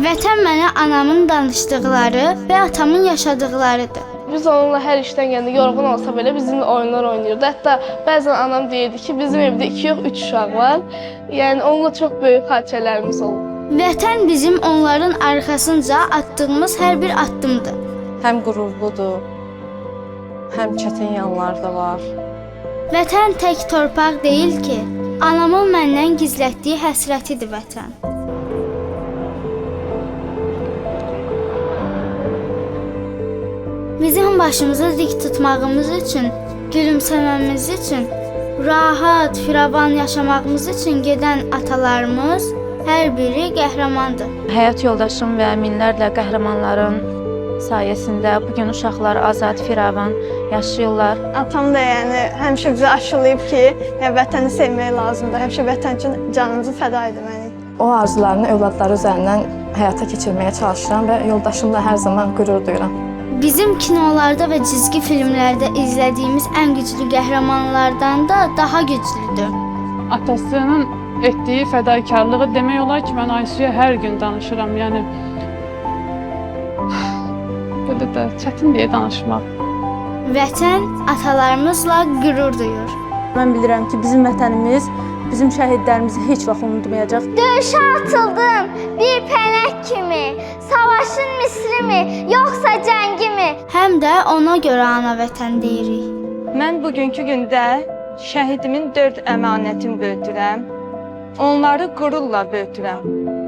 Vətən mənə anamın danışdıqları və atamın yaşadıqlarıdır. Biz onunla hər işdən gəndə yorğun olsa belə bizimlə oyunlar oynayırdı. Hətta bəzən anam deyirdi ki, bizim evdə 2 yox 3 uşaq var. Yəni onunla çox böyük xatirələrimiz olub. Vətən bizim onların arxasınca atdığımız hər bir addımdır. Həm qürurludur, həm çətin yanları da var. Vətən tək torpaq deyil ki, anamın məndən gizlətdiyi həsrətidir vətən. Bizim başımızı dik tutmağımız üçün, gülümsəməmiz üçün, rahat, firavan yaşamağımız üçün gedən atalarımız hər biri qəhrəmandır. Həyat yoldaşım və minlərlə qəhrəmanların sayəsində bugün uşaqlar azad, firavan yaşayırlar. Atam da yəni həmişə bizə aşılayıb ki, vətəni sevmək lazımdır. Həmişə vətən üçün canımızı fəda etməliyik. O arzularını övladları üzərindən həyata keçirməyə çalışıram və yoldaşımla hər zaman qürur duyuram. Bizim kinolarda və cizgi filmlərdə izlədiyimiz ən güclü qəhrəmanlardan da daha güclüdür. Atasının etdiyi fədakarlığı demək olar ki, mən Aysuya hər gün danışıram. Yəni belə də çətin deyə danışmaq. Vətən atalarımızla qürur duyur. Mən bilirəm ki, bizim vətənimiz bizim şəhidlərimizi heç vaxt unutmayacaq. Döyüşə atıldım bir pələng kimi, savaşın misrimi, yoxsa cəngimi? Həm də ona görə ana vətən deyirik. Mən bugünkü gündə şəhidimin 4 əmanətini böyütürəm. Onları qürurla böyütürəm.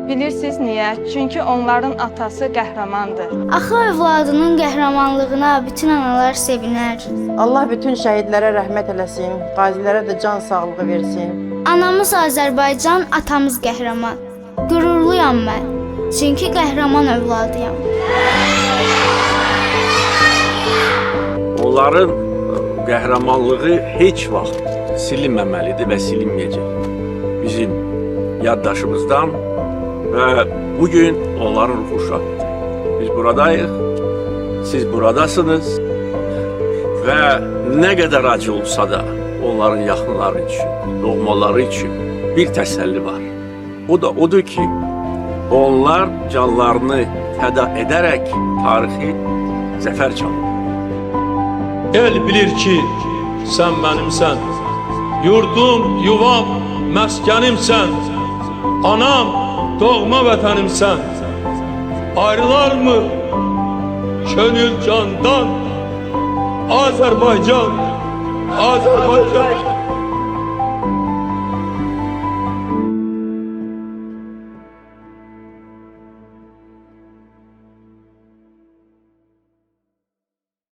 Bilirsiniz niyə? Çünki onların atası qəhrəmandır. Axı övladının qəhrəmanlığına bütün analar sevinər. Allah bütün şəhidlərə rəhmət eləsin, qazilərə də can sağlığı versin. Anamız Azərbaycan, atamız qəhrəman. Qürurluyam mən, çünki qəhrəman övladıyam. Onların qəhrəmanlığı heç vaxt silinməməlidir və silinməyəcək. Bizim yaddaşımızdan və bugün onların ruhu şaddır. Biz buradayıq, siz buradasınız və nə qədər acı olsa da onların yaxınları üçün, doğmaları üçün bir təsəlli var. O da odur ki, onlar canlarını fəda edərək tarixi zəfər çalır. El bilir ki, sən mənimsən, yurdum, yuvam, məskənimsən, anam, doğma vətənimsən. Ayrılar mı könül candan? Azərbaycan, Azərbaycan.